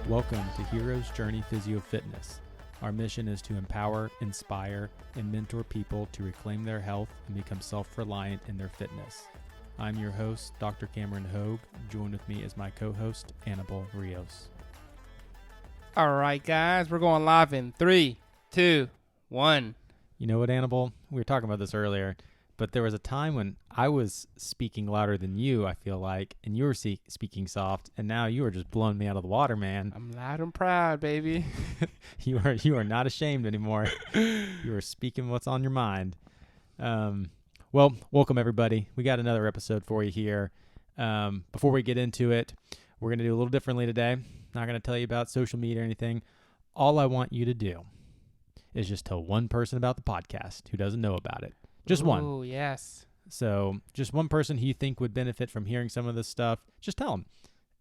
Welcome to Hero's Journey Physio Fitness. Our mission is to empower, inspire, and mentor people to reclaim their health and become self-reliant in their fitness. I'm your host, Dr. Cameron Hogue. Join with me as my co-host, Annabelle Rios. All right, guys, we're going live in 3, 2, 1. You know what, Annabelle? We were talking about this earlier, but there was a time when I was speaking louder than you, I feel like, and you were speaking soft, and now you are just blowing me out of the water, man. I'm loud and proud, baby. You are not ashamed anymore. You are speaking what's on your mind. Well, welcome everybody. We got another episode for you here. Before we get into it, we're going to do a little differently today. Not going to tell you about social media or anything. All I want you to do is just tell one person about the podcast who doesn't know about it. Just one. Oh, yes. So just one person who you think would benefit from hearing some of this stuff. Just tell them.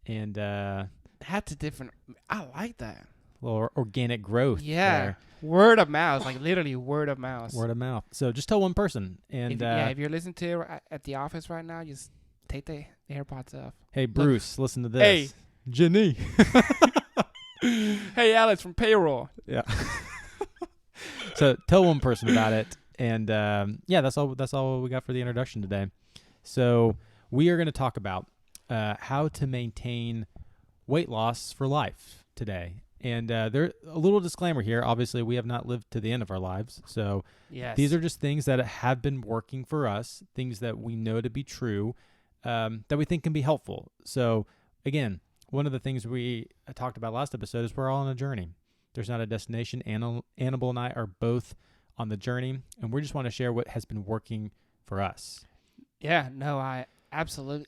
And That's a different. I like that. a little organic growth. Yeah. There. Word of mouth, like literally word of mouth. Word of mouth. So just tell one person. And if you're listening to it at the office right now, just take the AirPods off. hey, Bruce, listen to this. Hey. Jenny. Hey, Alex from payroll. Yeah. So tell one person about it. And that's all we got for the introduction today. So we are going to talk about how to maintain weight loss for life today. And there a little disclaimer here. Obviously, we have not lived to the end of our lives. So Yes. these are just things that have been working for us, things that we know to be true, that we think can be helpful. So again, one of the things we talked about last episode is we're all on a journey. There's not a destination. Annabelle and I are both on the journey, and we just want to share what has been working for us. Yeah, no, I absolutely.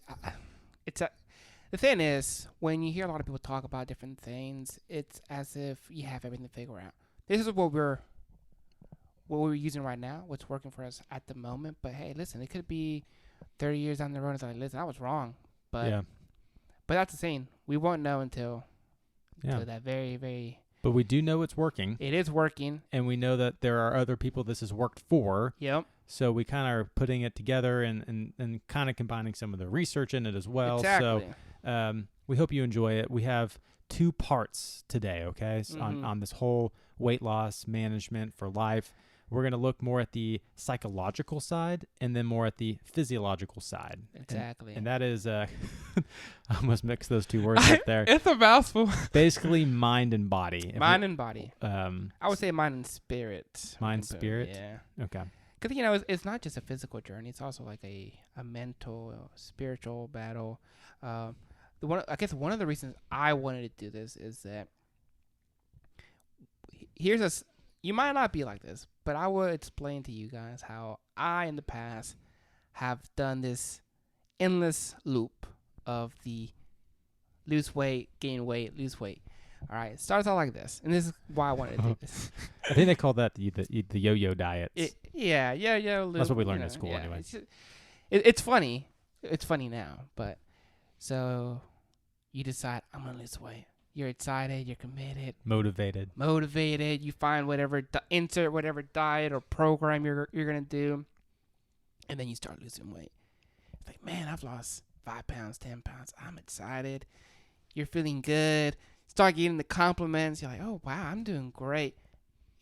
The thing is, when you hear a lot of people talk about different things, it's as if you have everything to figure out. This is what we're using right now, what's working for us at the moment. But hey, listen, it could be 30 years down the road. It's like, listen, I was wrong. But that's the thing. We won't know until that very, very. But we do know it's working. It is working. And we know that there are other people this has worked for. Yep. So we kind of are putting it together and kind of combining some of the research in it as well. Exactly. So we hope you enjoy it. We have 2 parts today, okay, on this whole weight loss management for life. We're going to look more at the psychological side and then more at the physiological side. Exactly. And that is, I almost mixed those 2 words up there. It's a mouthful. Basically mind and body. Mind and body. I I would say mind and spirit. Mind, spirit? Yeah. Okay. Because, it's not just a physical journey. It's also like a mental, spiritual battle. One of the reasons I wanted to do this is that you might not be like this, but I will explain to you guys how I, in the past, have done this endless loop of the lose weight, gain weight, lose weight. All right, it starts out like this, and this is why I wanted to do this. I think they call that the yo-yo diets. Yeah. That's what we learned in school anyway. It's funny. It's funny now, but so you decide, I'm going to lose weight. You're excited. You're committed. Motivated. You find insert whatever diet or program you're going to do, and then you start losing weight. It's like, man, I've lost 5 pounds, 10 pounds. I'm excited. You're feeling good. Start getting the compliments. You're like, oh, wow, I'm doing great.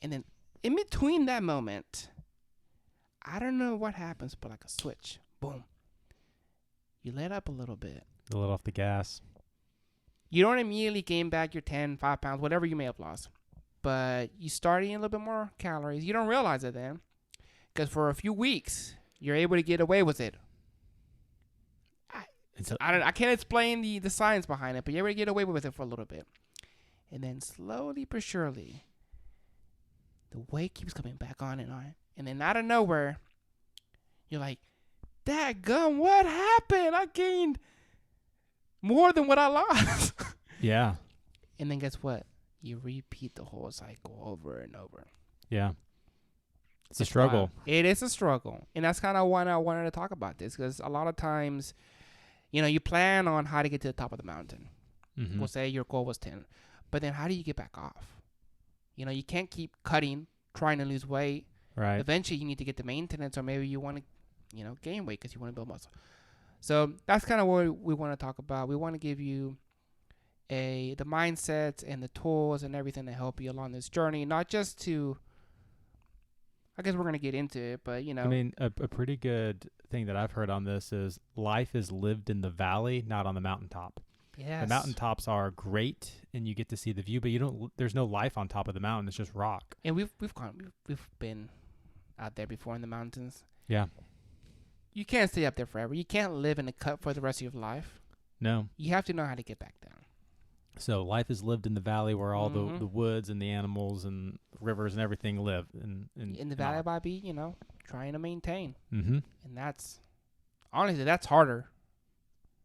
And then in between that moment, I don't know what happens, but like a switch. Boom. You let up a little bit. A little off the gas. You don't immediately gain back your 10, 5 pounds, whatever you may have lost. But you start eating a little bit more calories. You don't realize it then. Because for a few weeks, you're able to get away with it. I can't explain the science behind it, but you're able to get away with it for a little bit. And then slowly but surely, the weight keeps coming back on. And then out of nowhere, you're like, dadgum, what happened? I gained more than what I lost. Yeah. And then guess what? You repeat the whole cycle over and over. Yeah. It's a struggle. Wild. It is a struggle. And that's kind of why I wanted to talk about this, because a lot of times, you plan on how to get to the top of the mountain. Mm-hmm. We'll say your goal was 10. But then how do you get back off? You can't keep cutting, trying to lose weight. Right. Eventually, you need to get to maintenance, or maybe you want to, gain weight because you want to build muscle. So that's kind of what we want to talk about. We want to give you the mindsets and the tools and everything to help you along this journey. Not just to, I guess we're gonna get into it, but I mean, a pretty good thing that I've heard on this is life is lived in the valley, not on the mountaintop. yes, The mountaintops are great, and you get to see the view, but you don't. There's no life on top of the mountain. It's just rock. And we've been out there before in the mountains. Yeah. You can't stay up there forever. You can't live in a cut for the rest of your life. No. You have to know how to get back down. So life is lived in the valley where all the woods and the animals and rivers and everything live. In the valley, by be trying to maintain. Mm-hmm. And that's honestly that's harder.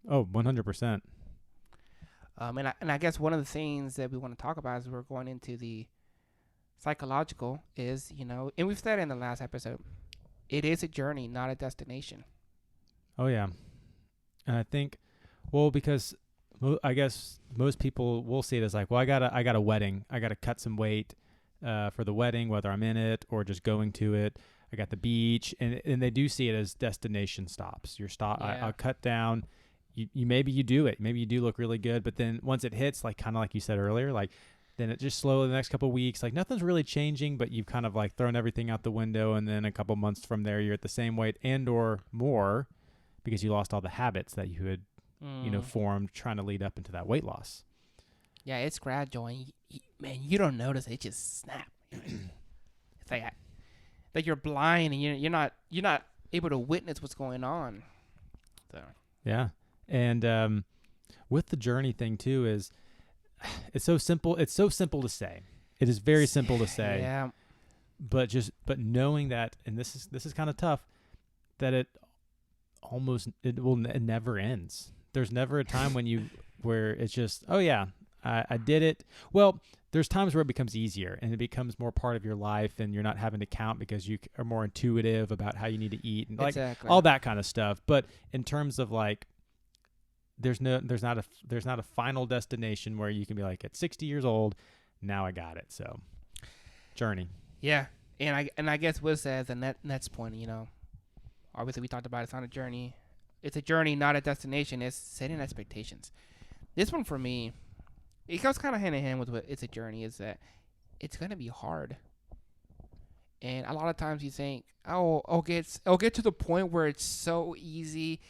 Oh, 100%. And I guess one of the things that we want to talk about as we're going into the psychological is, and we've said in the last episode, it is a journey, not a destination. Oh, yeah. And I think, because I guess most people will see it as like, well, I got a wedding. I got to cut some weight for the wedding, whether I'm in it or just going to it. I got the beach. And they do see it as destination stops. Your stop. Yeah. I'll cut down. You maybe you do it. Maybe you do look really good. But then once it hits, like kind of like you said earlier, like then it just slowly the next couple of weeks, like nothing's really changing, but you've kind of like thrown everything out the window. And then a couple months from there, you're at the same weight and or more because you lost all the habits that you had, formed trying to lead up into that weight loss. Yeah, it's gradual. And man, you don't notice it. It just snap. It's like you're blind and you're not able to witness what's going on. So yeah. And with the journey thing too is it's so simple. It's so simple to say. It is very simple to say. Yeah. But knowing that, and this is kind of tough, that it never ends. There's never a time where it's just, oh yeah, I did it. Well, there's times where it becomes easier and it becomes more part of your life and you're not having to count because you are more intuitive about how you need to eat and like all that kind of stuff. But in terms of like, there's not a final destination where you can be like at 60 years old, now I got it. So journey. Yeah. And I guess what it says the next point, obviously we talked about it's not a journey. It's a journey, not a destination. It's setting expectations. This one for me, it goes kind of hand in hand with what it's a journey, is that it's going to be hard. And a lot of times you think, I'll get to the point where it's so easy.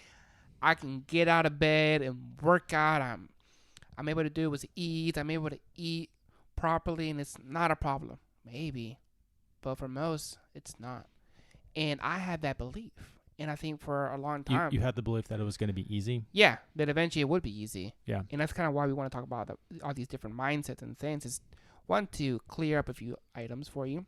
I can get out of bed and work out. I'm able to do with ease. I'm able to eat properly, and it's not a problem. Maybe. But for most, it's not. And I had that belief. And I think for a long time. You had the belief that it was going to be easy? Yeah, that eventually it would be easy. Yeah. And that's kind of why we want to talk about all these different mindsets and things. Is one, to clear up a few items for you.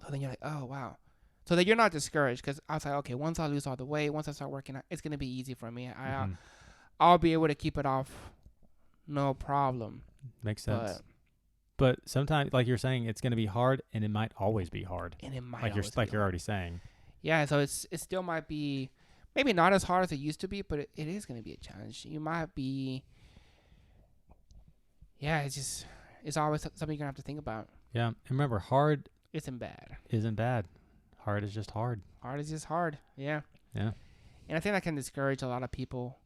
So then you're like, oh, wow. So that you're not discouraged, because I was like, okay, once I lose all the weight, once I start working out, it's going to be easy for me. I'll be able to keep it off no problem. Makes sense. But sometimes, like you're saying, it's going to be hard, and it might always be hard. And it might like you're already saying. Yeah, so it still might be maybe not as hard as it used to be, but it is going to be a challenge. You might be, it's always something you're going to have to think about. Yeah, and remember, hard isn't bad. Hard is just hard. Hard is just hard, yeah. Yeah. And I think that can discourage a lot of people.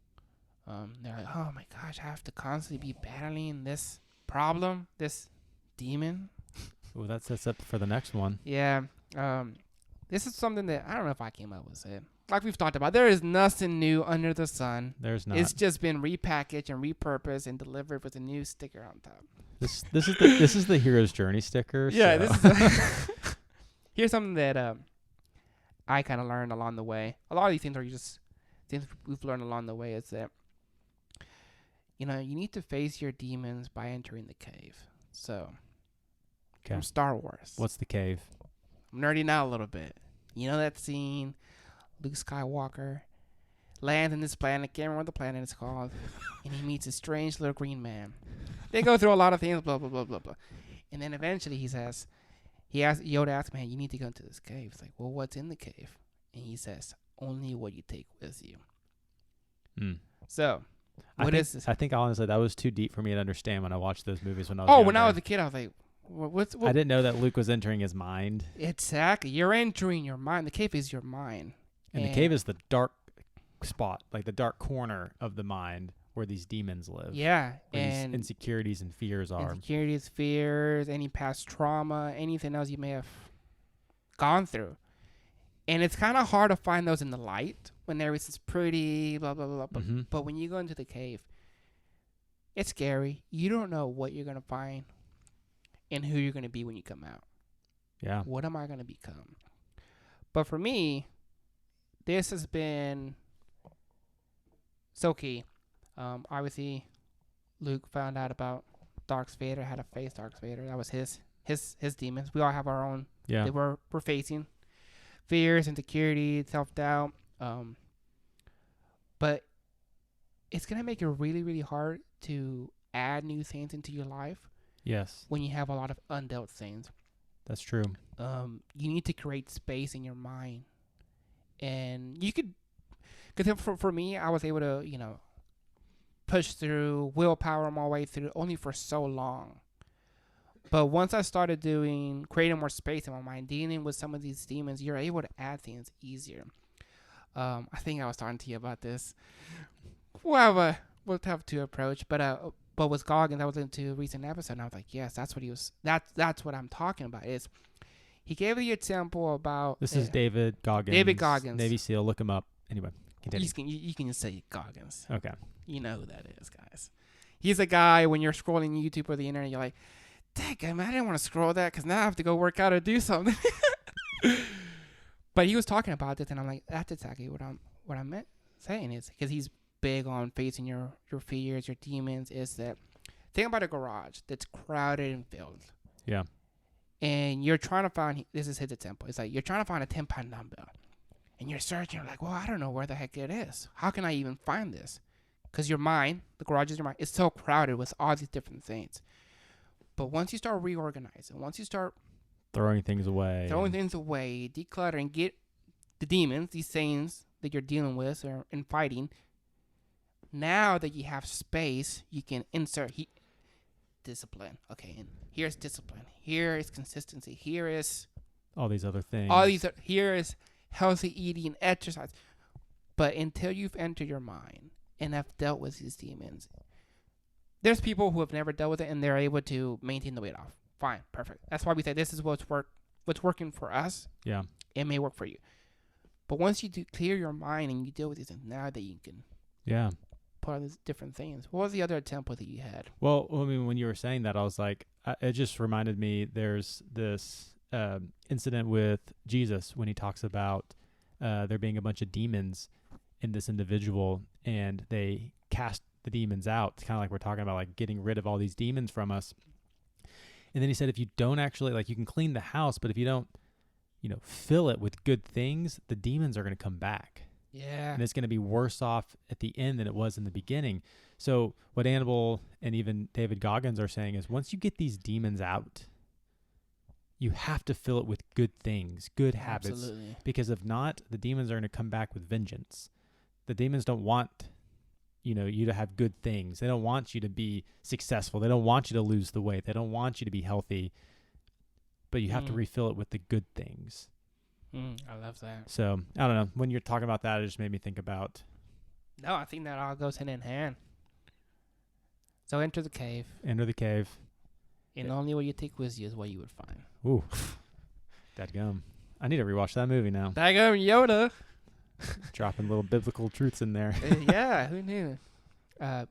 They're like, oh my gosh, I have to constantly be battling this problem, this demon. Well, that sets up for the next one. Yeah. This is something that I don't know if I came up with it. Like we've talked about, there is nothing new under the sun. There's not. It's just been repackaged and repurposed and delivered with a new sticker on top. This is the hero's journey sticker. Yeah. So. Here's something that I kind of learned along the way. A lot of these things are just things we've learned along the way. Is that you need to face your demons by entering the cave. So from Star Wars. What's the cave? I'm nerding out a little bit. You know that scene? Luke Skywalker lands on this planet. Can't remember what the planet is called. And he meets a strange little green man. They go through a lot of things, blah, blah, blah, blah, blah. And then eventually Yoda asks, man, you need to go into this cave. It's like, well, what's in the cave? And he says, only what you take with you. So, what is this? I think honestly that was too deep for me to understand when I watched those movies when I was younger. when I was a kid, I was like, what? I didn't know that Luke was entering his mind. Exactly. You're entering your mind. The cave is your mind. And the cave is the dark spot, like the dark corner of the mind. where these demons live. Yeah, Where these and insecurities and fears are. insecurities, fears, any past trauma, anything else you may have gone through. And it's kind of hard to find those in the light when everything's pretty, blah, blah, blah. Mm-hmm. But when you go into the cave, it's scary. You don't know what you're going to find and who you're going to be when you come out. Yeah. What am I going to become? But for me, this has been so key. Obviously, Luke found out about Darth Vader, how to face Darth Vader. That was his demons. We all have our own. Yeah. That we're facing fears, insecurity, self-doubt. But it's gonna make it really, really hard to add new things into your life. Yes. When you have a lot of undealt things. That's true. You need to create space in your mind, and you could, because for me, I was able to, push through willpower my way through only for so long. But once I started creating more space in my mind, dealing with some of these demons, you're able to add things easier. I think I was talking to you about this. We'll have to approach, but with Goggins, I was into a recent episode, and I was like, yes, that's what he was. That's what I'm talking about. Is he gave the example about this is David Goggins. David Goggins, Navy SEAL. Look him up. Anyway, continue. You can just say Goggins. Okay. You know who that is, guys. He's a guy when you're scrolling YouTube or the internet, you're like, dang, man, I didn't want to scroll that because now I have to go work out or do something. But he was talking about this, and I'm like, that's exactly what I'm meant saying is because he's big on facing your fears, your demons. Is that think about a garage that's crowded and filled. Yeah. And you're trying to find. This is his example. It's like you're trying to find a 10-pound dumbbell, and you're searching. You're like, well, I don't know where the heck it is. How can I even find this? Because your mind, the garage is your mind, is so crowded with all these different things. But once you start reorganizing, once you start throwing things away, decluttering, get the demons, these things that you're dealing with and fighting, now that you have space, you can insert discipline. Okay, and here's discipline. Here is consistency. Here is all these other things. Here is healthy eating, exercise. But until you've entered your mind and have dealt with these demons, there's people who have never dealt with it and they're able to maintain the weight off. Fine, perfect. That's why we say this is what's working for us. Yeah, it may work for you. But once you clear your mind and you deal with these things, now that you can put all these different things. What was the other example that you had? Well, I mean, when you were saying that, I was like, it just reminded me. There's this incident with Jesus when he talks about there being a bunch of demons in this individual, and they cast the demons out. It's kind of like we're talking about, like getting rid of all these demons from us. And then he said, if you don't actually, like, you can clean the house, but if you don't, fill it with good things, the demons are going to come back. Yeah. And it's going to be worse off at the end than it was in the beginning. So what Annabelle and even David Goggins are saying is once you get these demons out, you have to fill it with good things, good habits. Absolutely. Because if not, the demons are going to come back with vengeance. The demons don't want you to have good things. They don't want you to be successful. They don't want you to lose the weight. They don't want you to be healthy. But you have to refill it with the good things. I love that. So, I don't know. When you're talking about that, it just made me think about... No, I think that all goes hand in hand. So enter the cave. Enter the cave. And only what you take with you is what you would find. Ooh. Dadgum. I need to rewatch that movie now. Dadgum Yoda. Dropping little biblical truths in there. Yeah, who knew?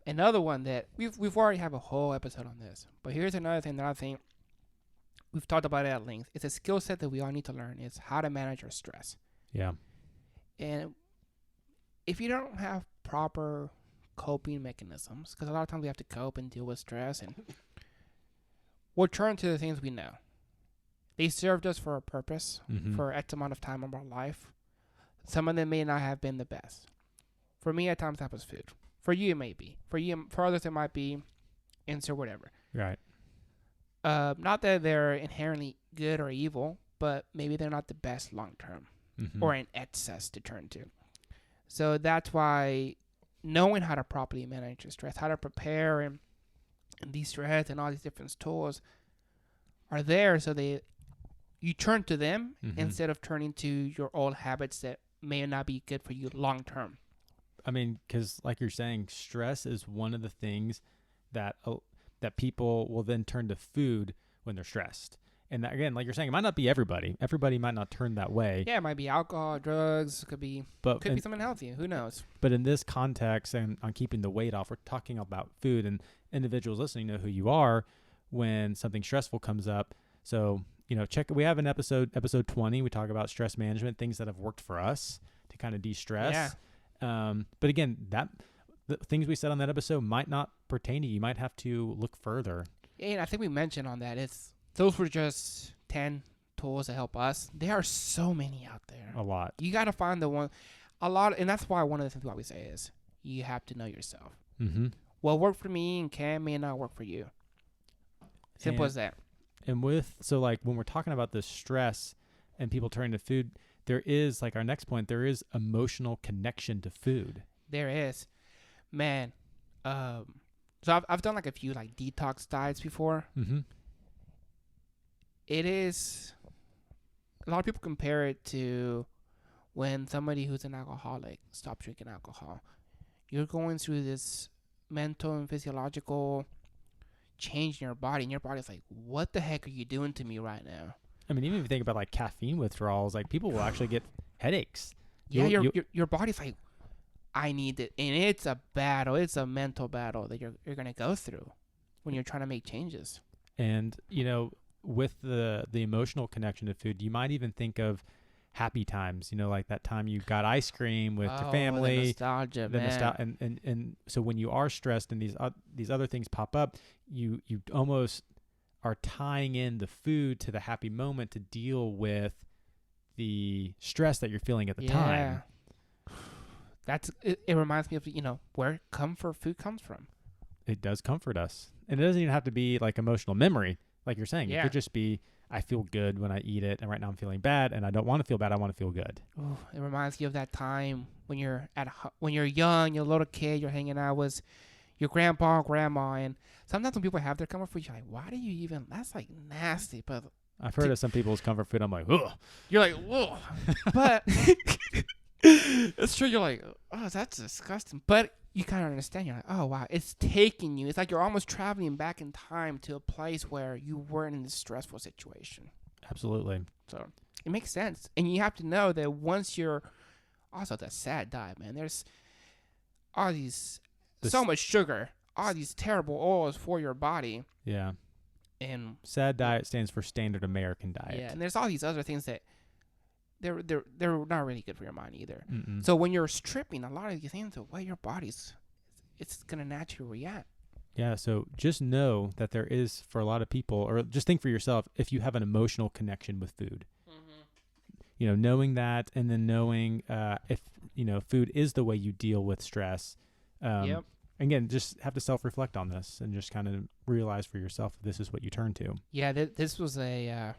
Another one that we've already have a whole episode on this. But here's another thing that I think we've talked about it at length. It's a skill set that we all need to learn. Is how to manage our stress. Yeah. And if you don't have proper coping mechanisms, because a lot of times we have to cope and deal with stress, and we'll turn to the things we know. They served us for a purpose, for X amount of time of our life. Some of them may not have been the best. For me, at times, that was food. For you, it may be. For others, it might be insert whatever. Right. Not that they're inherently good or evil, but maybe they're not the best long term or an excess to turn to. So that's why knowing how to properly manage your stress, how to prepare and de-stress and all these different tools are there so you turn to them instead of turning to your old habits that may not be good for you long term. I mean, because like you're saying, stress is one of the things that that people will then turn to food when they're stressed. And that, again, like you're saying, it might not be everybody. Everybody might not turn that way. Yeah, it might be alcohol, drugs. Could be something healthy. Who knows? But in this context, and on keeping the weight off, we're talking about food, and individuals listening know who you are when something stressful comes up. So, check. We have an episode 20. We talk about stress management, things that have worked for us to kind of de-stress. Yeah. But again, the things we said on that episode might not pertain to you. You might have to look further. Yeah, and I think we mentioned on that those were just 10 tools to help us. There are so many out there. A lot. You got to find the one. And that's why one of the things we say is you have to know yourself. Mm-hmm. What worked for me and may not work for you. Simple as that. And when we're talking about the stress and people turning to food, there is, like our next point, there is emotional connection to food. There is. Man. So I've done like a few like detox diets before. Mm-hmm. It is, a lot of people compare it to when somebody who's an alcoholic stops drinking alcohol. You're going through this mental and physiological change in your body, and your body's like, what the heck are you doing to me right now? I mean, even if you think about like caffeine withdrawals, like people will actually get headaches. Yeah, your body's like, I need it. And it's a battle. It's a mental battle that you're going to go through when you're trying to make changes. And, with the emotional connection to food, you might even think of happy times, like that time you got ice cream with your family. The nostalgia, man. And so when you are stressed and these other things pop up, you almost are tying in the food to the happy moment to deal with the stress that you're feeling at the time. It reminds me of, where comfort food comes from. It does comfort us. And it doesn't even have to be like emotional memory. Like you're saying, It could just be, I feel good when I eat it, and right now I'm feeling bad, and I don't want to feel bad. I want to feel good. Oh, it reminds you of that time when you're young, you're a little kid, you're hanging out with your grandpa or grandma, and sometimes when people have their comfort food, you're like, why do you even? That's like nasty. But I've heard of some people's comfort food. I'm like, ugh. You're like, whoa. But it's true. You're like, oh, that's disgusting. But you kind of understand. You're like, oh, wow. It's taking you. It's like you're almost traveling back in time to a place where you weren't in this stressful situation. Absolutely. So it makes sense. And you have to know that once you're also the sad diet, man, there's all so much sugar, all these terrible oils for your body. Yeah. And SAD diet stands for Standard American Diet. Yeah. And there's all these other things that they're not really good for your mind either. Mm-mm. So when you're stripping a lot of these things, the way your body's, it's going to naturally react. Yeah, so just know that there is, for a lot of people, or just think for yourself, if you have an emotional connection with food. Mm-hmm. Knowing that, and then knowing if, food is the way you deal with stress. Yep. Again, just have to self-reflect on this and just kind of realize for yourself this is what you turn to. Yeah, this was a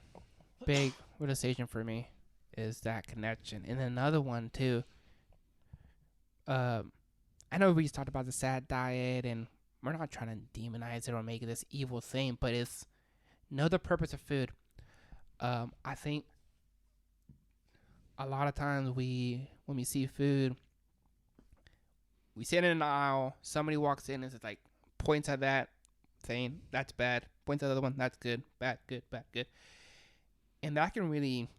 big realization for me. Is that connection. And then another one too, I know we talked about the SAD diet, and we're not trying to demonize it or make it this evil thing, but it's know the purpose of food. I think a lot of times when we see food, we sit in an aisle, somebody walks in and it's like points at that, saying that's bad, points at the other one, that's good, bad, good, bad, good. And that can really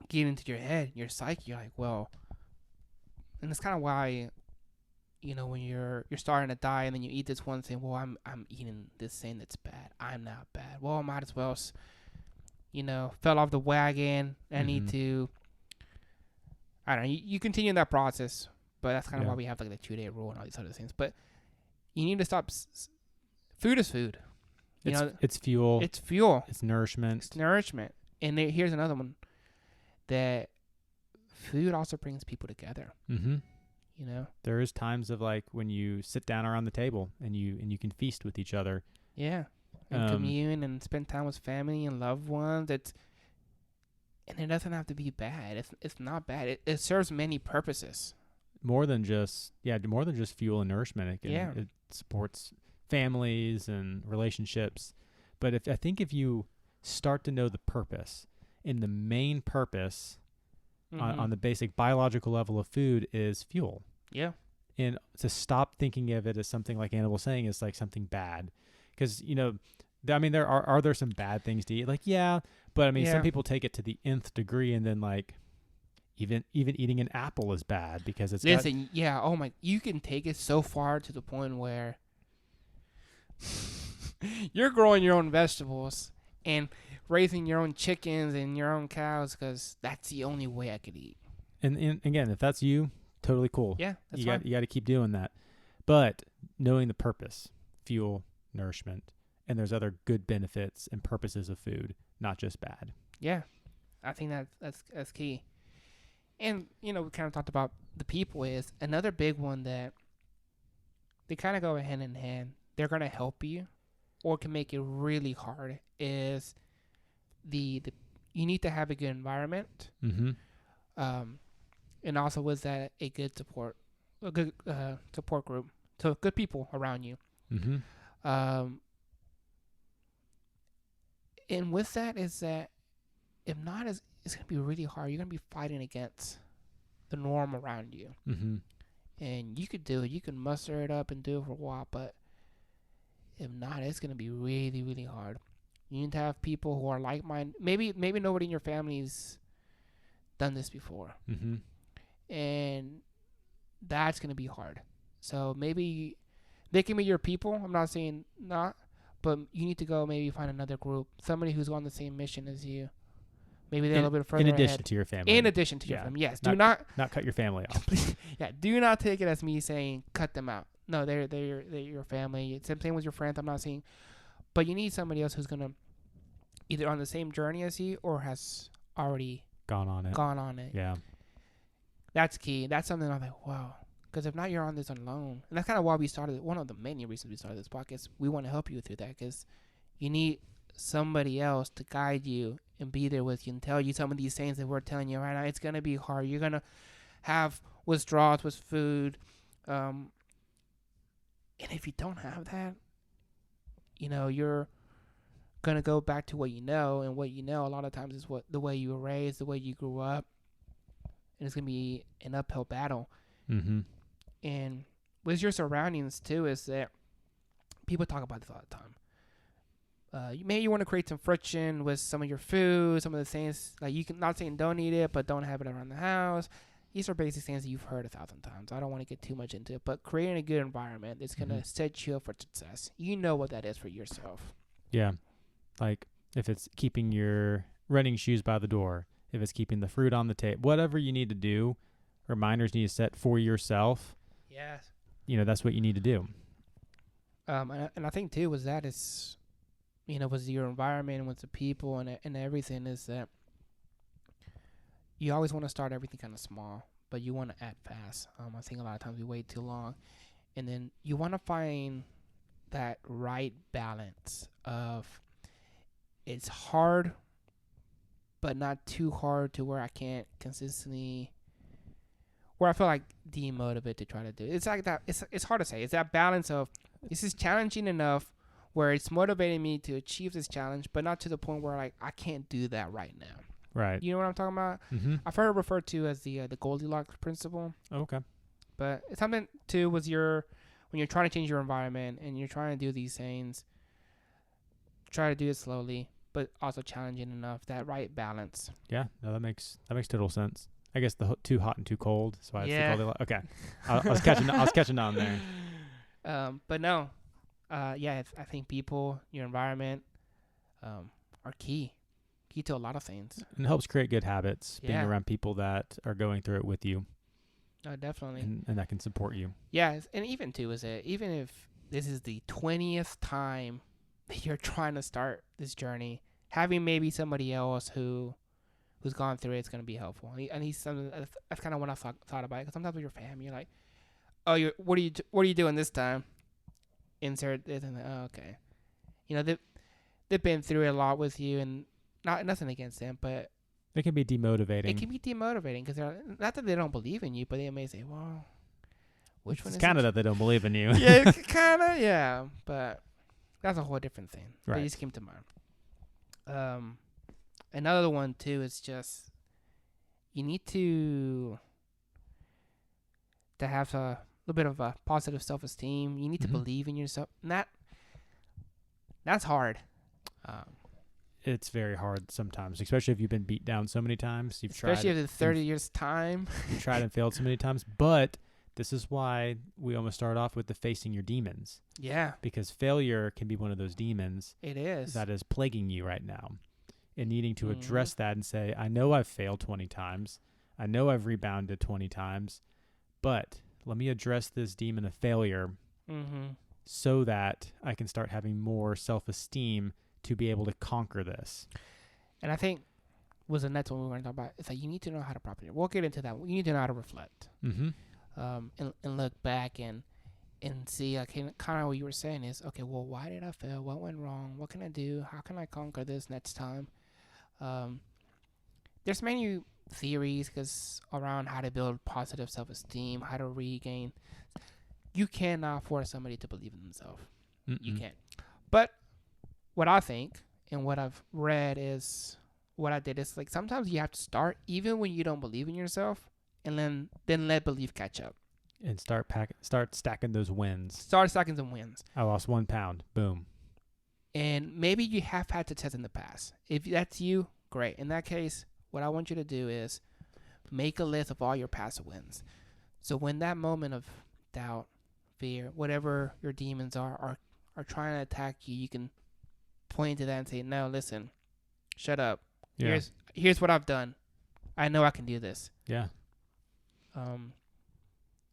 get into your head, your psyche. You're like, well, and that's kind of why, when you're starting to die and then you eat this one thing, well, I'm eating this thing that's bad. I'm not bad. Well, I might as well, fell off the wagon. I need to, I don't know. You continue that process, but that's kind of why we have like the 2-day rule and all these other things. But you need to stop. Food is food. It's fuel. It's fuel. It's nourishment. It's nourishment. And here's another one. That food also brings people together. Mm-hmm. There is times of like when you sit down around the table and you can feast with each other. Yeah, and commune and spend time with family and loved ones. And it doesn't have to be bad. It's not bad. It serves many purposes. More than just fuel and nourishment. It supports families and relationships. But if you start to know the purpose. And the main purpose on the basic biological level of food is fuel. Yeah. And to stop thinking of it as something like Annabelle was saying is like something bad. Because, I mean, are there some bad things to eat? Like, yeah, but I mean, some Yeah. people take it to the nth degree, and then like even eating an apple is bad because it's got. Listen, yeah, oh my, you can take it so far to the point where you're growing your own vegetables and raising your own chickens and your own cows because that's the only way I could eat. And again, if that's you, totally cool. Yeah, that's you fine. got to keep doing that, but knowing the purpose, fuel, nourishment, and there's other good benefits and purposes of food, not just bad. Yeah, I think that's key. And we kind of talked about the people is another big one that they kind of go hand in hand. They're gonna help you, or can make it really hard. Is the you need to have a good environment, Mm-hmm. and also was that a good support group, so good people around you. Mm-hmm. Um, and with that is that if not, it's gonna be really hard. You're gonna be fighting against the norm around you, Mm-hmm. and you could do it. You can muster it up and do it for a while, but if not, it's gonna be really, really hard. You need to have people who are like-minded. Maybe nobody in your family's done this before, Mm-hmm. and that's gonna be hard. So maybe they can be your people. I'm not saying not, but you need to go maybe find another group, somebody who's on the same mission as you. Maybe they're a little bit further In addition ahead. to your family. In addition to your Yeah. family, yes. Not- Do not, Not cut your family off. yeah. Do not take it as me saying cut them out. No, they're your family. It's the same with your friends. I'm not saying, but you need somebody else who's gonna either on the same journey as you or has already Gone on it. gone on it. Yeah. That's key. That's something I'm like, wow. Because if not, you're on this alone. And that's kind of why we started. One of the many reasons we started this podcast. We want to help you through that because you need somebody else to guide you and be there with you and tell you some of these things that we're telling you right now. It's gonna be hard. You're gonna have withdrawals with food, and if you don't have that, you're gonna go back to what you know, and what you know a lot of times is what the way you were raised, the way you grew up, and it's gonna be an uphill battle. Mm-hmm. And with your surroundings too, is that people talk about this all the time. Maybe you want to create some friction with some of your food, some of the things like you can not saying don't eat it, but don't have it around the house. These are basic things that you've heard 1,000 times. I don't want to get too much into it, but creating a good environment is gonna set you up for success. You know what that is for yourself. Yeah. Like if it's keeping your running shoes by the door, if it's keeping the fruit on the table, whatever you need to do, reminders need to set for yourself. Yes. That's what you need to do. And I think too was that is, was your environment, with the people and everything is that you always want to start everything kind of small, but you want to add fast. I think a lot of times we wait too long, and then you want to find that right balance of it's hard, but not too hard to where I can't consistently, where I feel like demotivated to try to do it. It's like that. It's hard to say. It's that balance of this is challenging enough where it's motivating me to achieve this challenge, but not to the point where like I can't do that right now. Right. You know what I'm talking about? Mm-hmm. I've heard it referred to as the Goldilocks principle. Okay. But it's something too with when you're trying to change your environment and you're trying to do these things, try to do it slowly, but also challenging enough. That right balance. Yeah. No, that makes total sense. I guess the too hot and too cold. So okay. I was catching on there. But no, I think people, your environment, are key to a lot of things. And it helps create good habits, being Yeah. around people that are going through it with you. Definitely. And that can support you. Yeah, and even too is that even if this is the 20th time that you're trying to start this journey, having maybe somebody else who's gone through it's going to be helpful. And he's something that's kind of what I thought about it. Because sometimes with your family, you're like, oh, what are you doing this time? Insert this and oh, okay. They've been through it a lot with you, and nothing against them, but it can be demotivating. It can be demotivating because they're not that they don't believe in you, but they may say, "Well, which one?" It's is kind of it? that they don't believe in you. Yeah, kind of, yeah, but that's a whole different thing. Right. But it just came to mind. Another one too is just you need to to have a little bit of a positive self-esteem. You need to believe in yourself. And that's hard. It's very hard sometimes, especially if you've been beat down so many times. Especially after 30 years time. You've tried and failed so many times. But this is why we almost start off with the facing your demons. Yeah. Because failure can be one of those demons. It is. That is plaguing you right now. And needing to address that and say, I know I've failed 20 times. I know I've rebounded 20 times. But let me address this demon of failure so that I can start having more self-esteem to be able to conquer this. And I think was the next one we were going to talk about. It's like you need to know how to properly. We'll get into that. You need to know how to reflect, and look back and see. Like kind of what you were saying is, okay, well, why did I fail? What went wrong? What can I do? How can I conquer this next time? There's many theories around how to build positive self-esteem, how to regain. You cannot force somebody to believe in themselves. You can't. But what I think and what I've read is what I did is like sometimes you have to start even when you don't believe in yourself, and then let belief catch up and start stacking those wins. Start stacking some wins. I lost 1 pound. Boom. And maybe you have had to test in the past. If that's you, great. In that case, what I want you to do is make a list of all your past wins. So when that moment of doubt, fear, whatever your demons are trying to attack you, you can point to that and say, no, listen, shut up. Yeah. Here's what I've done. I know I can do this. Yeah.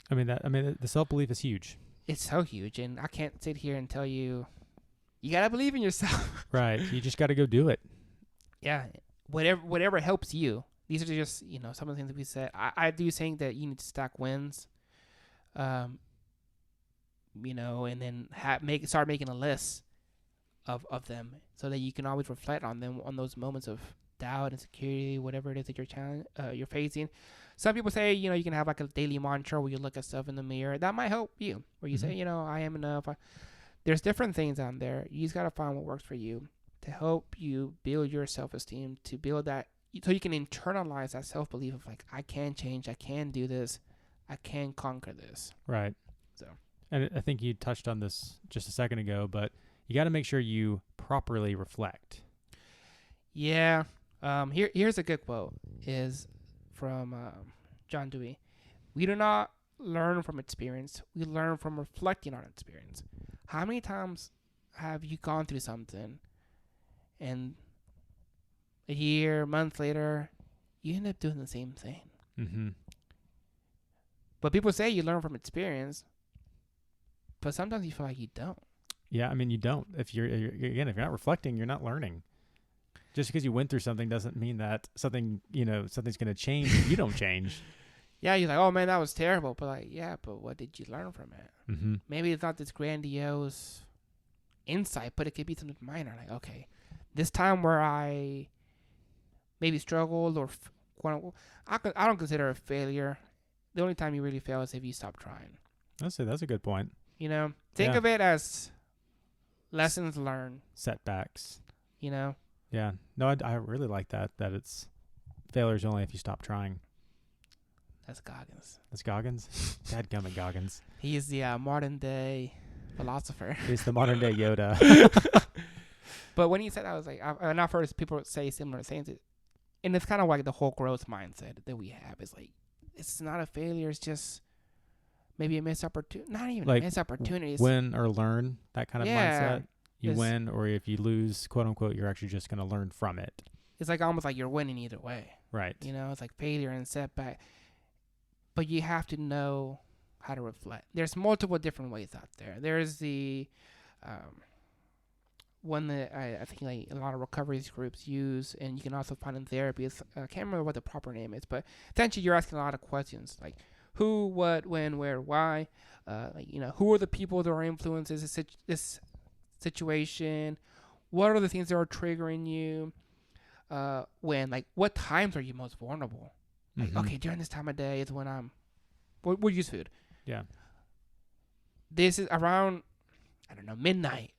The self-belief is huge. It's so huge, and I can't sit here and tell you gotta believe in yourself. Right. You just gotta go do it. Yeah. Whatever helps you. These are just, some of the things that we said. I do think that you need to stack wins. And then start making a list of them so that you can always reflect on them, on those moments of doubt, insecurity, whatever it is that you're facing. Some people say, you can have like a daily mantra where you look at stuff in the mirror. That might help you, where you say, I am enough. There's different things out there. You just got to find what works for you to help you build your self-esteem, to build that, so you can internalize that self-belief of like, I can change, I can do this, I can conquer this. Right. So, and I think you touched on this just a second ago, but you got to make sure you properly reflect. Yeah. Here's a good quote, is from John Dewey. We do not learn from experience. We learn from reflecting on experience. How many times have you gone through something and a year, a month later, you end up doing the same thing? Mm-hmm. But people say you learn from experience, but sometimes you feel like you don't. Yeah, you don't. If you're not reflecting, you're not learning. Just because you went through something doesn't mean that something's going to change if you don't change. Yeah, you're like, oh man, that was terrible. But but what did you learn from it? Mm-hmm. Maybe it's not this grandiose insight, but it could be something minor. Like, okay, this time where I maybe struggled or I don't consider it a failure. The only time you really fail is if you stop trying. That's a good point. Think of it as lessons learned. Setbacks. Yeah. No, I really like that it's failures only if you stop trying. That's Goggins. That's Goggins? Dadgummit Goggins. He is the modern day philosopher. He's the modern day Yoda. But when he said that, I was like, and I've heard people say similar things. And it's kind of like the whole growth mindset that we have. It's like, it's not a failure. It's just maybe a missed opportunity. Not even a missed opportunity. Win or learn, that kind of mindset. You It's- win, or if you lose, quote unquote, you're actually just going to learn from it. It's like almost like you're winning either way. Right. It's like failure and setback. But you have to know how to reflect. There's multiple different ways out there. There's the one that I think like a lot of recovery groups use, and you can also find in therapy. I can't remember what the proper name is, but essentially you're asking a lot of questions like who, what, when, where, why. Who are the people that are influencing this situation? What are the things that are triggering you? When, like, what times are you most vulnerable? Like, okay, during this time of day is when we'll use food. Yeah. This is around, I don't know, midnight.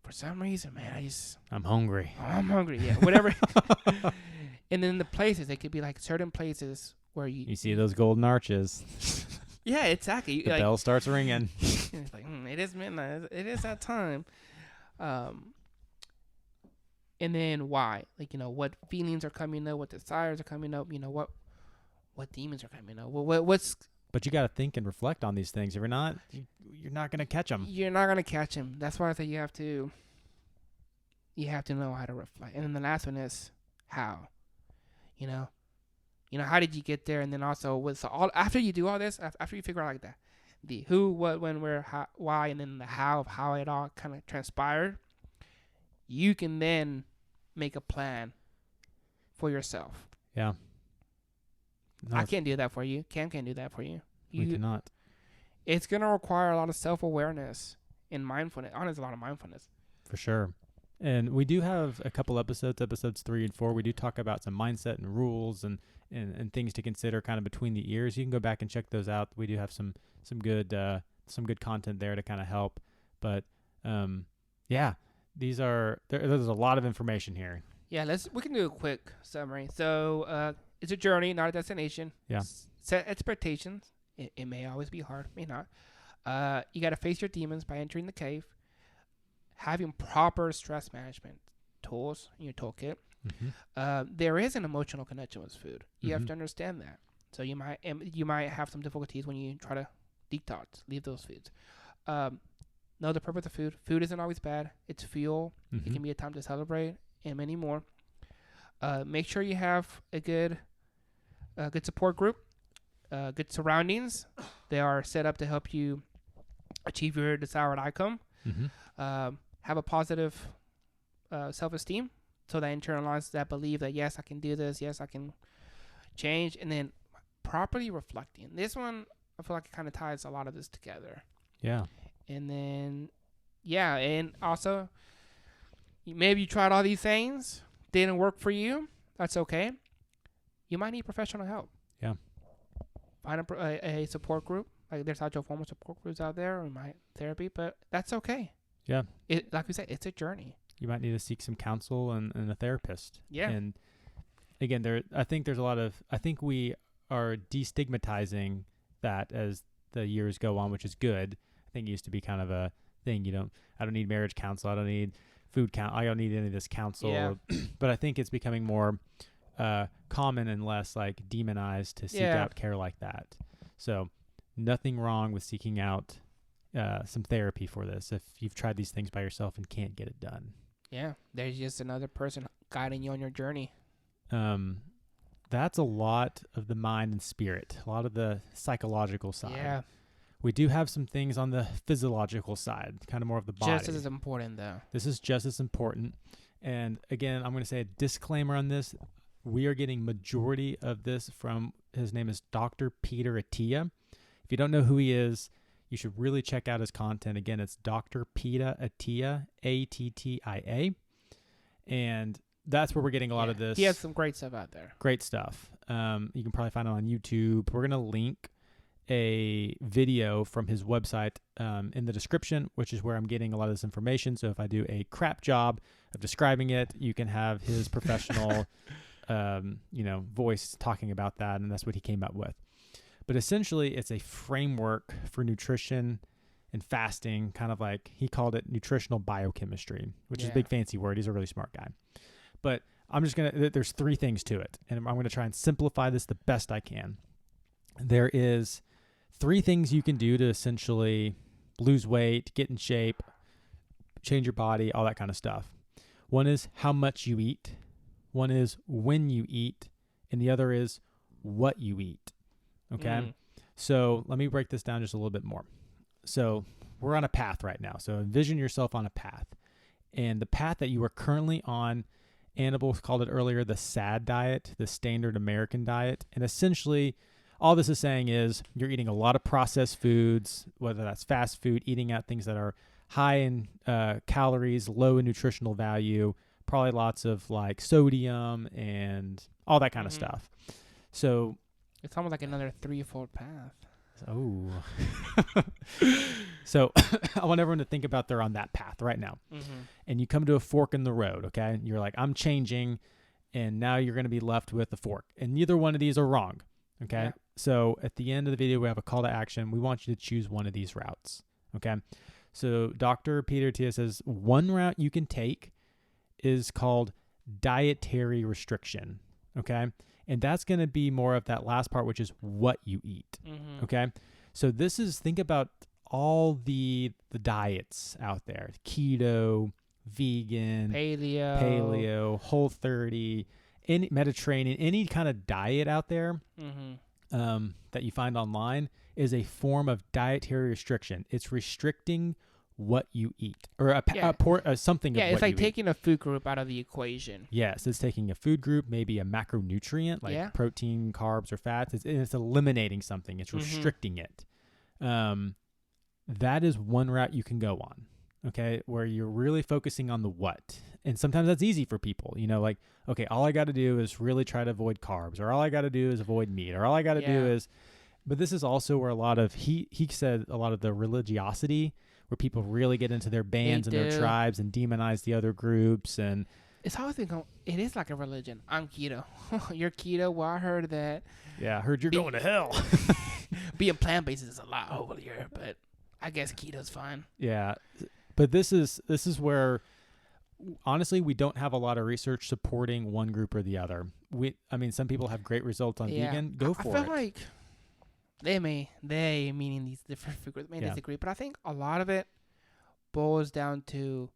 For some reason, man, I'm hungry. I'm hungry, yeah, whatever. And then the places, they could be like certain places where you see those golden arches. Yeah, exactly. The bell starts ringing. It's like, it is midnight. It is that time. And then why? Like, what feelings are coming up, what desires are coming up, what demons are coming up. What's But you got to think and reflect on these things. If you're not, you're not going to catch them. You're not gonna catch them. That's why I think you have to know how to reflect. And then the last one is how. How did you get there? And then also all after you do all this, after you figure out like that, the who, what, when, where, how, why, and then the how of how it all kind of transpired, you can then make a plan for yourself. Yeah. No, I can't do that for you. Cam can't do that for you. We cannot. It's gonna require a lot of self-awareness and mindfulness. Honestly, a lot of mindfulness. For sure. And we do have a couple episodes 3 and 4. We do talk about some mindset and rules and things to consider kind of between the ears. You can go back and check those out. We do have some good content there to kind of help. But yeah, there's a lot of information here. Yeah, we can do a quick summary. So it's a journey, not a destination. Yeah. Set expectations. It may always be hard, may not. You got to face your demons by entering the cave. Having proper stress management tools in your toolkit. Mm-hmm. There is an emotional connection with food. You have Mm-hmm. to understand that. So you might have some difficulties when you try to detox, leave those foods. Know the purpose of food. Food isn't always bad. It's fuel. Mm-hmm. It can be a time to celebrate and many more. Make sure you have a good support group, good surroundings. They are set up to help you achieve your desired outcome. Mm-hmm. Have a positive self-esteem, so that internalize that belief that yes, I can do this, yes, I can change, and then properly reflecting. This one, I feel like it kind of ties a lot of this together. Yeah. And then, and also, maybe you tried all these things, didn't work for you. That's okay. You might need professional help. Yeah. Find a support group. Like there's actual formal support groups out there, or therapy, but that's okay. Yeah. Like we said, it's a journey. You might need to seek some counsel and a therapist. Yeah. And again, I think we are destigmatizing that as the years go on, which is good. I think it used to be kind of a thing. I don't need marriage counsel. I don't need food counsel. I don't need any of this counsel. Yeah. But I think it's becoming more common and less like demonized to seek out care like that. So nothing wrong with seeking out some therapy for this if you've tried these things by yourself and can't get it done. Yeah, there's just another person guiding you on your journey. That's a lot of the mind and spirit, a lot of the psychological side. Yeah. We do have some things on the physiological side, kind of more of the body. Just as important, though. This is just as important. And again, I'm going to say a disclaimer on this. We are getting majority of this from, his name is Dr. Peter Attia. If you don't know who he is, you should really check out his content. Again, it's Dr. Peter Attia, Attia. And that's where we're getting a lot of this. He has some great stuff out there. Great stuff. You can probably find it on YouTube. We're going to link a video from his website in the description, which is where I'm getting a lot of this information. So if I do a crap job of describing it, you can have his professional voice talking about that, and that's what he came up with. But essentially, it's a framework for nutrition and fasting, kind of like he called it nutritional biochemistry, which is a big fancy word. He's a really smart guy. But there's 3 things to it, and I'm going to try and simplify this the best I can. There is 3 things you can do to essentially lose weight, get in shape, change your body, all that kind of stuff. One is how much you eat. One is when you eat. And the other is what you eat. Okay? So let me break this down just a little bit more. So we're on a path right now. So envision yourself on a path. And the path that you are currently on, Annabelle called it earlier the SAD diet, the standard American diet. And essentially, all this is saying is you're eating a lot of processed foods, whether that's fast food, eating out things that are high in calories, low in nutritional value, probably lots of like sodium and all that kind of stuff. So it's almost like another threefold path. Oh. So I want everyone to think about they're on that path right now. And you come to a fork in the road, okay? And you're like, I'm changing, and now you're going to be left with a fork. And neither one of these are wrong. Okay. Yeah. So at the end of the video, we have a call to action. We want you to choose one of these routes. Okay. So Dr. Peter Attia says one route you can take is called dietary restriction. Okay. And that's going to be more of that last part, which is what you eat. Mm-hmm. Okay. So this is, think about all the diets out there: keto, vegan, paleo, Whole30, any Mediterranean, any kind of diet out there that you find online is a form of dietary restriction. It's restricting what you eat, or something. Yeah, of it's what like you taking a food group out of the equation. Yes, it's taking a food group, maybe a macronutrient like protein, carbs, or fats. It's eliminating something. It's restricting it. That is one route you can go on, okay, where you're really focusing on the what. And sometimes that's easy for people, like, okay, all I got to do is really try to avoid carbs, or all I got to do is avoid meat, or all I got to do is, but this is also where a lot of, he said a lot of the religiosity, where people really get into their bands and their tribes and demonize the other groups. And it's always been it is like a religion. I'm keto. You're keto? Well, I heard that. Yeah, I heard you're going to hell. Being plant-based is a lot holier, but I guess keto's fine. Yeah, but this is where, honestly, we don't have a lot of research supporting one group or the other. Some people have great results on vegan. Go for it. I feel like they meaning these different food groups may disagree, but I think a lot of it boils down to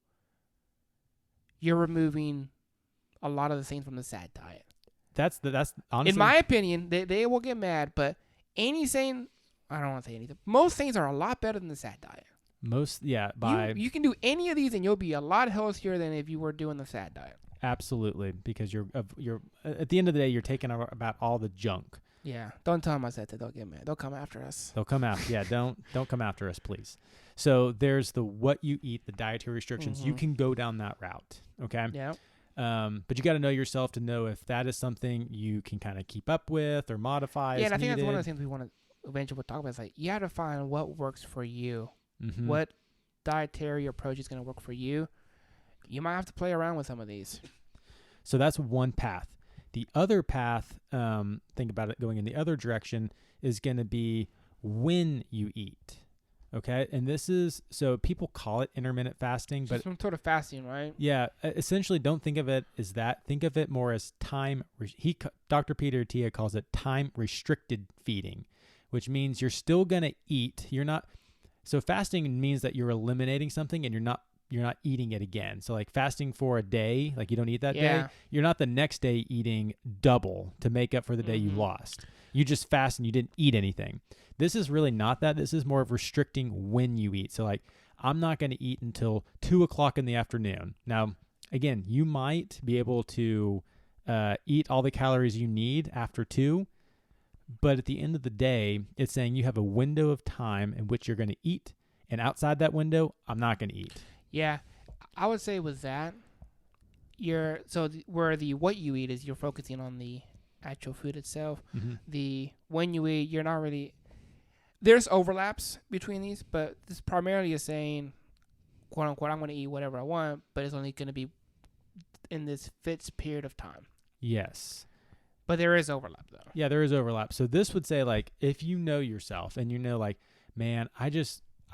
you're removing a lot of the things from the SAD diet. That's honestly, in my opinion, they will get mad, but I don't want to say anything. Most things are a lot better than the SAD diet. You can do any of these and you'll be a lot healthier than if you were doing the SAD diet. Absolutely, because you're at the end of the day, you're taking about all the junk. Yeah, don't tell them I said that. They'll get mad. They'll come after us. They'll come after. Yeah, don't come after us, please. So there's the what you eat, the dietary restrictions. You can go down that route. Okay. Yeah. But you got to know yourself to know if that is something you can kind of keep up with or modify. Yeah, and I think that's one of the things we want to eventually talk about. Is like you have to find what works for you. Mm-hmm. What dietary approach is going to work for you. You might have to play around with some of these. So that's one path. The other path, think about it going in the other direction, is going to be when you eat. Okay. And this is, so people call it intermittent fasting, but some sort of fasting, right? Yeah. Essentially, don't think of it as that. Think of it more as Dr. Peter Attia calls it time restricted feeding, which means you're still going to eat. So fasting means that you're eliminating something and you're not eating it again. So like fasting for a day, like you don't eat that day, you're not the next day eating double to make up for the day you lost. You just fast and you didn't eat anything. This is really not that. This is more of restricting when you eat. So like, I'm not going to eat until 2:00 in the afternoon. Now, again, you might be able to eat all the calories you need after 2, but at the end of the day, it's saying you have a window of time in which you're going to eat, and outside that window, I'm not going to eat. Yeah, I would say with that, where the what you eat is you're focusing on the actual food itself. Mm-hmm. The when you eat, you're not really. There's overlaps between these, but this primarily is saying, quote unquote, I'm going to eat whatever I want, but it's only going to be in this fixed period of time. Yes. But there is overlap, though. Yeah, there is overlap. So this would say, like, if you know yourself and you know, like, man, I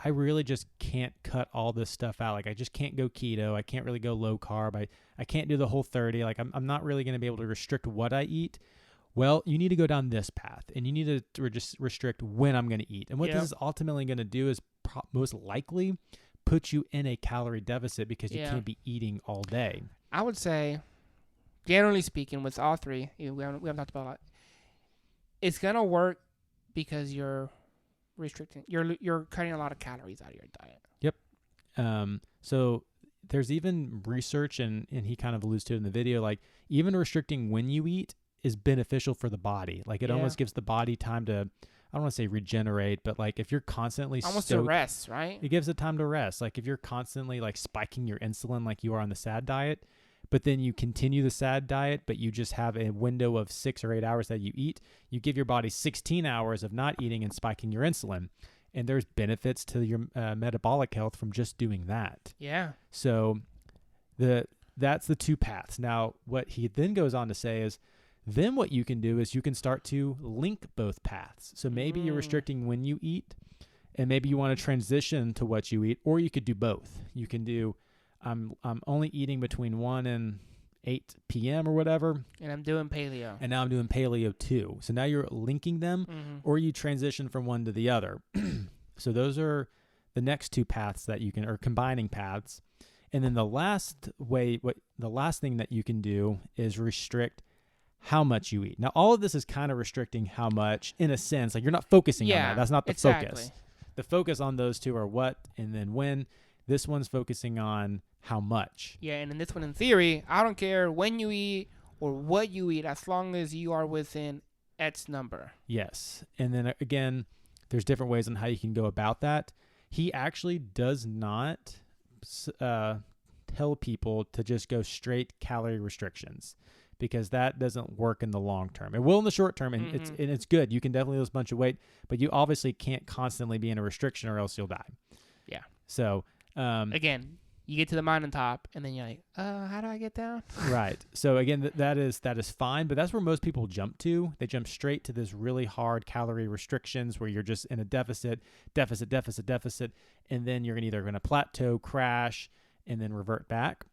really just can't cut all this stuff out. Like, I just can't go keto. I can't really go low carb. I can't do the Whole30. Like, I'm not really going to be able to restrict what I eat. Well, you need to go down this path, and you need to just restrict when I'm going to eat. And what this is ultimately going to do is most likely put you in a calorie deficit because you can't be eating all day. I would say, generally speaking, with all three, we haven't talked about a lot. It's going to work because you're restricting, you're cutting a lot of calories out of your diet. Yep. So there's even research, and he kind of alludes to it in the video, like even restricting when you eat is beneficial for the body. Like it almost gives the body time to, I don't want to say regenerate, but like if you're constantly almost to rest, right? It gives it time to rest. Like if you're constantly like spiking your insulin like you are on the SAD diet, but then you continue the SAD diet, but you just have a window of 6 or 8 hours that you eat, you give your body 16 hours of not eating and spiking your insulin. And there's benefits to your metabolic health from just doing that. Yeah. So that's the two paths. Now, what he then goes on to say is Then what you can do is you can start to link both paths. So maybe you're restricting when you eat, and maybe you want to transition to what you eat, or you could do both. You can do, I'm only eating between 1 and 8 p.m. or whatever. And I'm doing paleo. And now I'm doing paleo too. So now you're linking them, or you transition from one to the other. So those are the next two paths that you can, or combining paths. And then the last thing that you can do is restrict how much you eat. Now, all of this is kind of restricting how much, in a sense. Like, you're not focusing on that. That's not the focus. The focus on those two are what and then when. This one's focusing on how much. Yeah, and in this one, in theory, I don't care when you eat or what you eat, as long as you are within X number. Yes. And then, again, there's different ways on how you can go about that. He actually does not tell people to just go straight calorie restrictions, because that doesn't work in the long term. It will in the short term, and it's good. You can definitely lose a bunch of weight, but you obviously can't constantly be in a restriction, or else you'll die. Yeah. So again, you get to the mountaintop, and then you're like, how do I get down? Right. So again, that is fine, but that's where most people jump to. They jump straight to this really hard calorie restrictions where you're just in a deficit, and then you're either going to plateau, crash, and then revert back.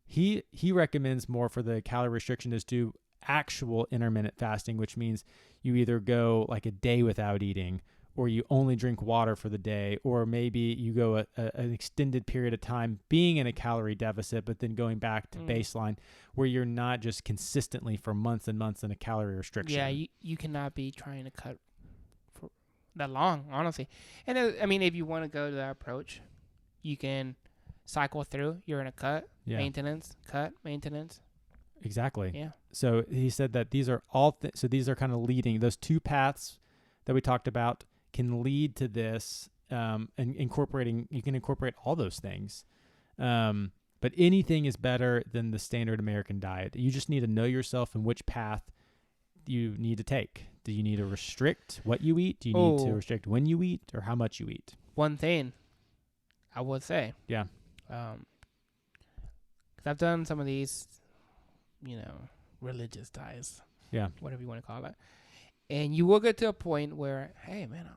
He recommends more for the calorie restriction is do actual intermittent fasting, which means you either go like a day without eating, or you only drink water for the day, or maybe you go an extended period of time being in a calorie deficit, but then going back to baseline, where you're not just consistently for months and months in a calorie restriction. Yeah, you cannot be trying to cut for that long, honestly. And if you want to go to that approach, you can cycle through. You're in a cut, maintenance, cut, maintenance. Exactly. Yeah. So he said that these are all, so these are kind of leading, those two paths that we talked about can lead to this, and you can incorporate all those things. But anything is better than the standard American diet. You just need to know yourself and which path you need to take. Do you need to restrict what you eat? Do you need to restrict when you eat, or how much you eat? One thing I would say. Yeah. 'Cause I've done some of these, religious diets. Yeah. Whatever you want to call it. And you will get to a point where, hey, man,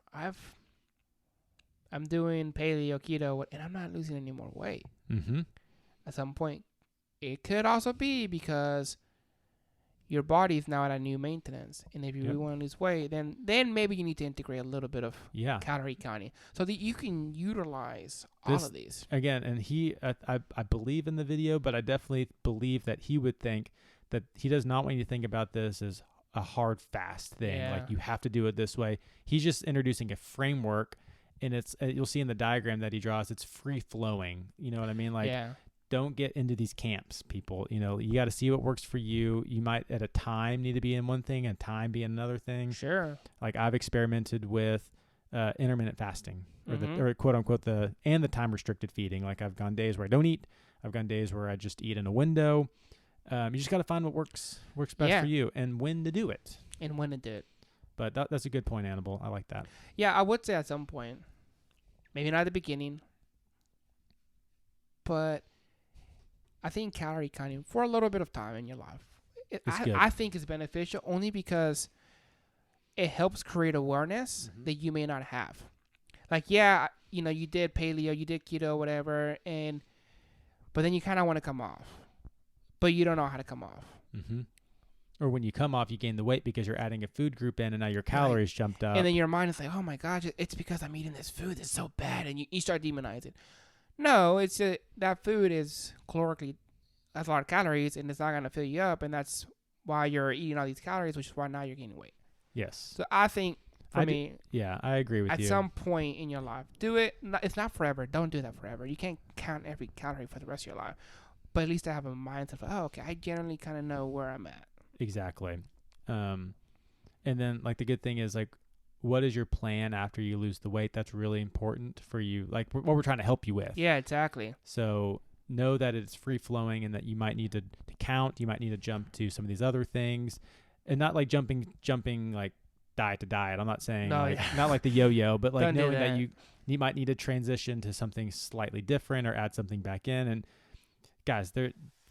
I'm doing paleo, keto, and I'm not losing any more weight. Mm-hmm. At some point, it could also be because your body is now at a new maintenance. And if you really want to lose weight, then maybe you need to integrate a little bit of calorie counting so that you can utilize all of these. Again, and I believe in the video, but I definitely believe that he would think that he does not want you to think about this as a hard fast thing. Yeah. Like you have to do it this way. He's just introducing a framework, and it's you'll see in the diagram that he draws, it's free flowing. You know what I mean? Like, don't get into these camps, people. You got to see what works for you. You might at a time need to be in one thing, and time be in another thing. Sure. Like I've experimented with intermittent fasting, or quote unquote the time restricted feeding. Like I've gone days where I don't eat. I've gone days where I just eat in a window. You just got to find what works best for you, and when to do it. But that's a good point, Annabelle. I like that. Yeah, I would say at some point, maybe not at the beginning, but I think calorie counting for a little bit of time in your life, I think is beneficial, only because it helps create awareness that you may not have. Like, you did paleo, you did keto, whatever, but then you kind of want to come off. But you don't know how to come off. Mm-hmm. Or when you come off, you gain the weight because you're adding a food group in, and now your calories jumped up. And then your mind is like, oh my gosh, it's because I'm eating this food that's so bad. And you start demonizing. No, it's that food is calorically, has a lot of calories, and it's not going to fill you up. And that's why you're eating all these calories, which is why now you're gaining weight. Yes. So I think, for me, I agree with you. At some point in your life, do it. It's not forever. Don't do that forever. You can't count every calorie for the rest of your life. But at least I have a mindset of, okay, I generally kind of know where I'm at. Exactly. And then, like, the good thing is, like, what is your plan after you lose the weight? That's really important for you, like, what we're trying to help you with. Yeah, exactly. So know that it's free-flowing, and that you might need to count. You might need to jump to some of these other things. And not, like, jumping like, diet to diet. I'm not saying, not like the yo-yo, but, like, knowing that you might need to transition to something slightly different or add something back in. And guys,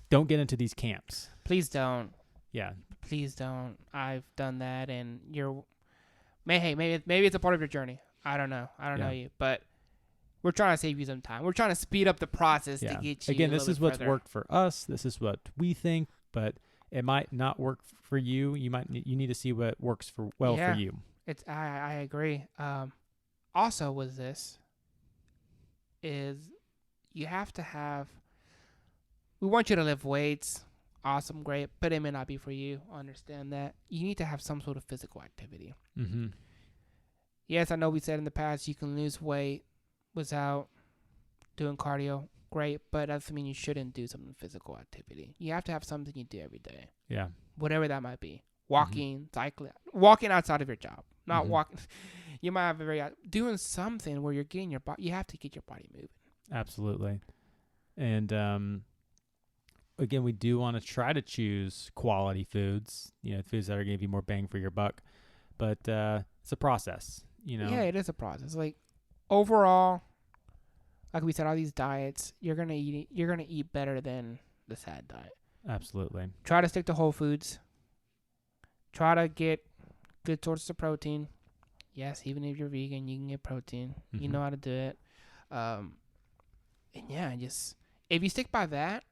don't get into these camps. Please don't. Yeah. Please don't. I've done that, and maybe it's a part of your journey. I don't know. I don't know you, but we're trying to save you some time. We're trying to speed up the process to get you. Again, a this little is bit what's further. worked for us. This is what we think, but it might not work for you. You need to see what works for you. It's I agree. Also with this is you have to have. We want you to lift weights. Awesome, great, but it may not be for you. Understand that. You need to have some sort of physical activity. Mm-hmm. Yes, I know we said in the past you can lose weight without doing cardio. Great, but that doesn't mean you shouldn't do some physical activity. You have to have something you do every day. Yeah. Whatever that might be. Walking, cycling, walking outside of your job. Not walking. You might have doing something where you're getting your body. You have to get your body moving. Absolutely. And again, we do want to try to choose quality foods. Foods that are going to give you more bang for your buck. But it's a process. Yeah, it is a process. Like overall, like we said, all these diets, you're gonna eat better than the SAD diet. Absolutely. Try to stick to whole foods. Try to get good sources of protein. Yes, even if you're vegan, you can get protein. You know how to do it. And yeah, just if you stick by that,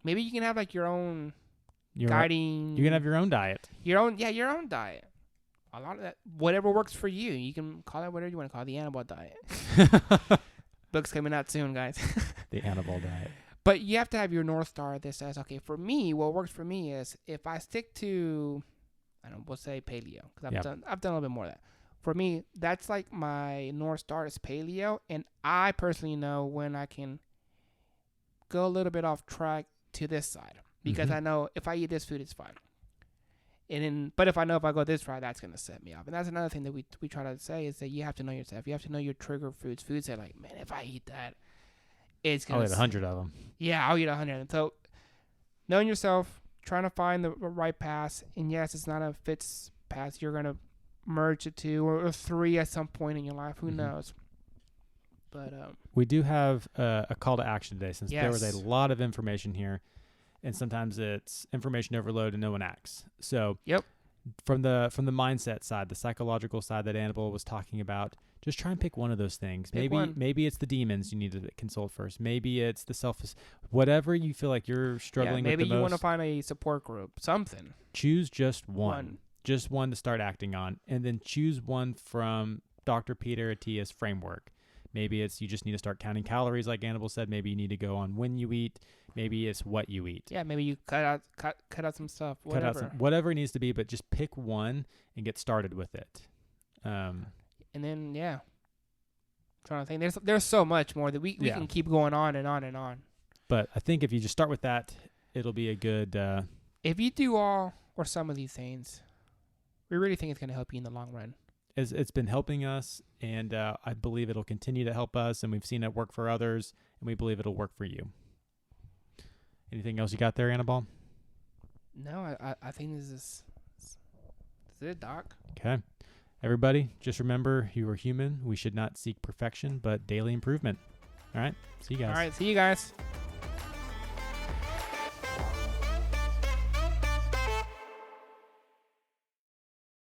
maybe you can have like your own guiding. You can have your own diet. Your own diet. A lot of that, whatever works for you. You can call it whatever you want to call it, the animal diet. Book's coming out soon, guys. The animal diet. But you have to have your North Star that says, okay, for me, what works for me is if I stick to, we'll say paleo, because I've done a little bit more of that. For me, that's like my North Star is paleo, and I personally know when I can go a little bit off track to this side, because I know if I eat this food, it's fine. But if I know if I go this route, that's gonna set me off. And that's another thing that we try to say is that you have to know yourself. You have to know your trigger foods. Foods that like, man, if I eat that, it's gonna. I'll eat 100 of them. Yeah, I'll eat 100 of them. So knowing yourself, trying to find the right path, and yes, it's not a fixed path. You're gonna merge the two or three at some point in your life. Who knows? But we do have a call to action today, since there was a lot of information here. And sometimes it's information overload and no one acts. So from the mindset side, the psychological side that Annabelle was talking about, just try and pick one of those things. Maybe it's the demons you need to consult first. Maybe it's the whatever you feel like you're struggling with the most. Maybe you want to find a support group, something. Choose just one. Just one to start acting on. And then choose one from Dr. Peter Attia's framework. Maybe it's you just need to start counting calories, like Annabelle said. Maybe you need to go on when you eat. Maybe it's what you eat. Yeah, maybe you cut out some stuff. Whatever. Whatever it needs to be, but just pick one and get started with it. And then trying to think. There's so much more that we can keep going on and on and on. But I think if you just start with that, it'll be a good. If you do all or some of these things, we really think it's going to help you in the long run. It's been helping us, and I believe it'll continue to help us, and we've seen it work for others, and we believe it'll work for you. Anything else you got there, Annabelle? No, I think this is it, Doc. Okay. Everybody, just remember you are human. We should not seek perfection, but daily improvement. All right. See you guys. All right. See you guys.